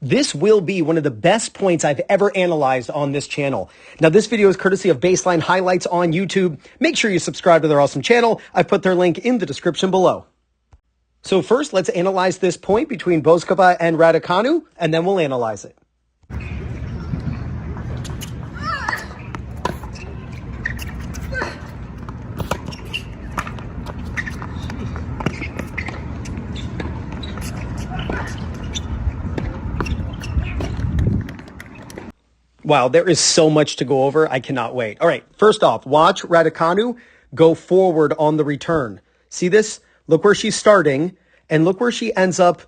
This will be one of the best points I've ever analyzed on this channel. Now, this video is courtesy of Baseline Highlights on YouTube. Make sure you subscribe to their awesome channel. I've put their link in the description below. So first, let's analyze this point between Bouzkova and Raducanu, and then we'll analyze it. Wow, there is so much to go over. I cannot wait. All right, first off, watch Raducanu go forward on the return. See this? Look where she's starting, and look where she ends up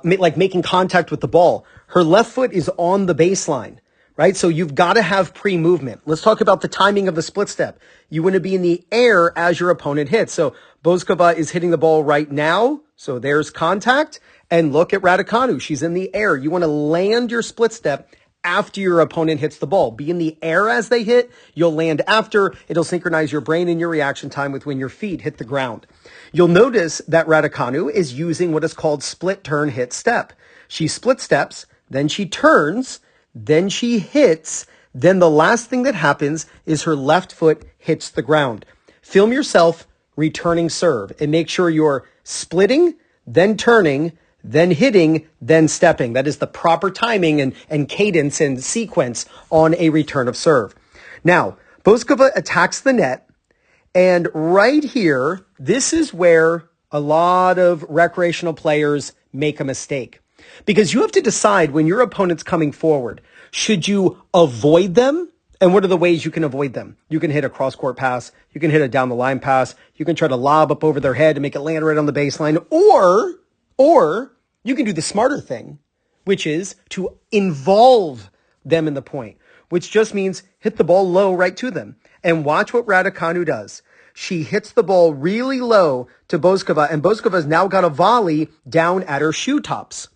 making contact with the ball. Her left foot is on the baseline, right? So you've got to have pre-movement. Let's talk about the timing of the split step. You want to be in the air as your opponent hits. So Bouzkova is hitting the ball right now. So there's contact. And look at Raducanu. She's in the air. You want to land your split step after your opponent hits the ball. Be in the air as they hit. You'll land after. It'll synchronize your brain and your reaction time with when your feet hit the ground. You'll notice that Raducanu is using what is called split turn hit step. She split steps, then she turns, then she hits, then the last thing that happens is her left foot hits the ground. Film yourself returning serve and make sure you're splitting, then turning, then hitting, then stepping. That is the proper timing and cadence and sequence on a return of serve. Now, Bouzkova attacks the net, and right here, this is where a lot of recreational players make a mistake. Because you have to decide when your opponent's coming forward, should you avoid them? And what are the ways you can avoid them? You can hit a cross-court pass. You can hit a down-the-line pass. You can try to lob up over their head and make it land right on the baseline. Or you can do the smarter thing, which is to involve them in the point, which just means hit the ball low right to them. And watch what Raducanu does. She hits the ball really low to Bouzkova, and Bouzkova's now got a volley down at her shoe tops.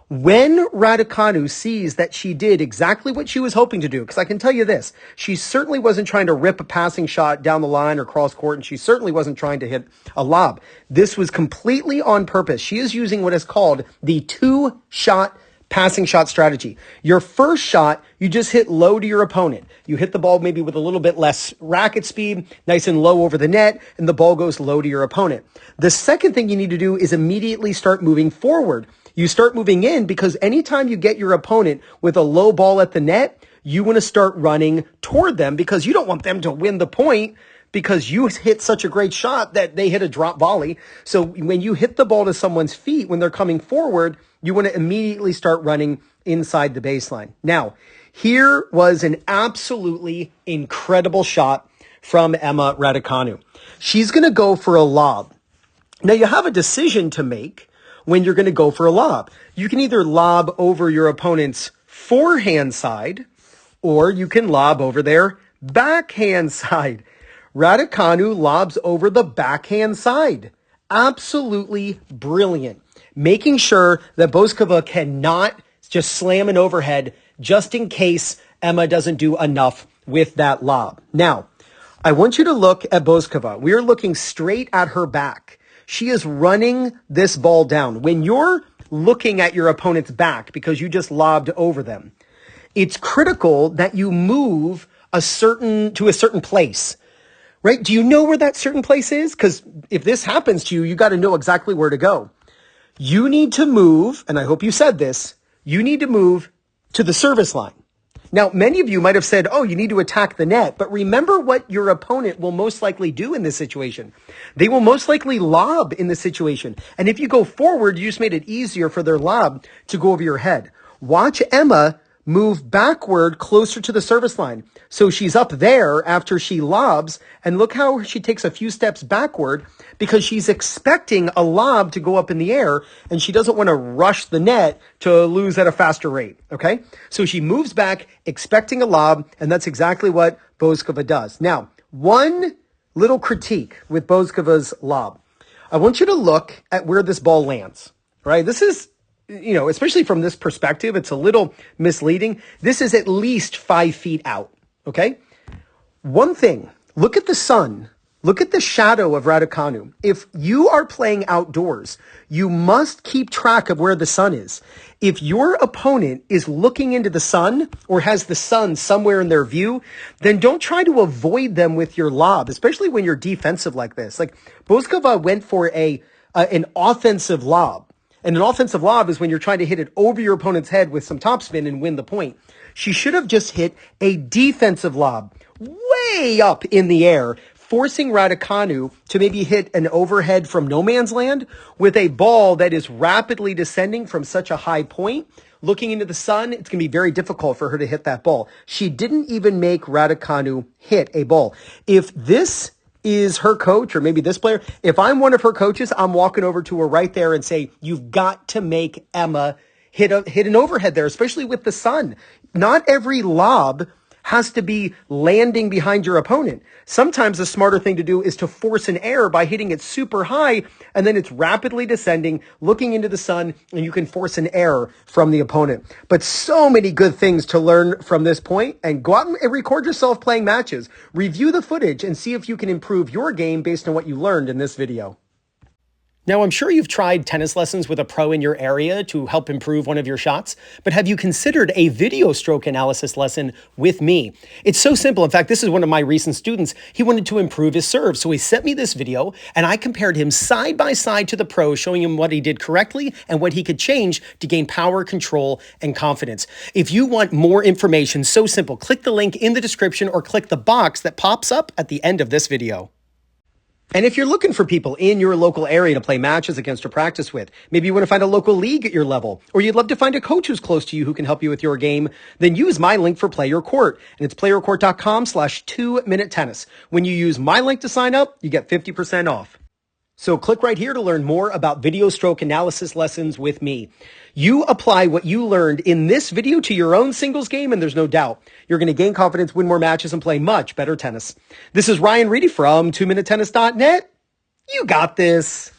When Raducanu sees that she did exactly what she was hoping to do, because I can tell you this, she certainly wasn't trying to rip a passing shot down the line or cross court, and she certainly wasn't trying to hit a lob. This was completely on purpose. She is using what is called the two-shot passing shot strategy. Your first shot, you just hit low to your opponent. You hit the ball maybe with a little bit less racket speed, nice and low over the net, and the ball goes low to your opponent. The second thing you need to do is immediately start moving forward. You start moving in because anytime you get your opponent with a low ball at the net, you want to start running toward them because you don't want them to win the point because you hit such a great shot that they hit a drop volley. So when you hit the ball to someone's feet when they're coming forward, you want to immediately start running inside the baseline. Now, here was an absolutely incredible shot from Emma Raducanu. She's going to go for a lob. Now, you have a decision to make when you're going to go for a lob. You can either lob over your opponent's forehand side, or you can lob over their backhand side. Raducanu lobs over the backhand side. Absolutely brilliant. Making sure that Bouzkova cannot just slam an overhead just in case Emma doesn't do enough with that lob. Now, I want you to look at Bouzkova. We are looking straight at her back. She is running this ball down. When you're looking at your opponent's back because you just lobbed over them, it's critical that you move to a certain place, right? Do you know where that certain place is? Because if this happens to you, you got to know exactly where to go. You need to move, and I hope you said this, you need to move to the service line. Now, many of you might have said, oh, you need to attack the net. But remember what your opponent will most likely do in this situation. They will most likely lob in this situation. And if you go forward, you just made it easier for their lob to go over your head. Watch Emma move backward closer to the service line. So she's up there after she lobs, and look how she takes a few steps backward because she's expecting a lob to go up in the air, and she doesn't want to rush the net to lose at a faster rate, okay? So she moves back, expecting a lob, and that's exactly what Bouzkova does. Now, one little critique with Bouzkova's lob. I want you to look at where this ball lands, right? This is, especially from this perspective, it's a little misleading. This is at least 5 feet out, okay? One thing, look at the sun Look at the shadow of Raducanu. If you are playing outdoors, you must keep track of where the sun is. If your opponent is looking into the sun or has the sun somewhere in their view, then don't try to avoid them with your lob, especially when you're defensive like this. Like Boskova went for an offensive lob. And an offensive lob is when you're trying to hit it over your opponent's head with some topspin and win the point. She should have just hit a defensive lob way up in the air, forcing Raducanu to maybe hit an overhead from no man's land with a ball that is rapidly descending from such a high point. Looking into the sun, it's going to be very difficult for her to hit that ball. She didn't even make Raducanu hit a ball. If this is her coach or maybe this player, if I'm one of her coaches, I'm walking over to her right there and say, you've got to make Emma hit an overhead there, especially with the sun. Not every lob has to be landing behind your opponent. Sometimes the smarter thing to do is to force an error by hitting it super high, and then it's rapidly descending, looking into the sun, and you can force an error from the opponent. But so many good things to learn from this point, and go out and record yourself playing matches. Review the footage and see if you can improve your game based on what you learned in this video. Now, I'm sure you've tried tennis lessons with a pro in your area to help improve one of your shots, but have you considered a video stroke analysis lesson with me? It's so simple. In fact, this is one of my recent students. He wanted to improve his serve, so he sent me this video, and I compared him side by side to the pro, showing him what he did correctly and what he could change to gain power, control, and confidence. If you want more information, so simple, click the link in the description or click the box that pops up at the end of this video. And if you're looking for people in your local area to play matches against or practice with, maybe you want to find a local league at your level, or you'd love to find a coach who's close to you who can help you with your game, then use my link for Play Your Court. And it's playyourcourt.com/2-minute-tennis. When you use my link to sign up, you get 50% off. So click right here to learn more about video stroke analysis lessons with me. You apply what you learned in this video to your own singles game, and there's no doubt you're going to gain confidence, win more matches, and play much better tennis. This is Ryan Reedy from 2minutetennis.net. You got this.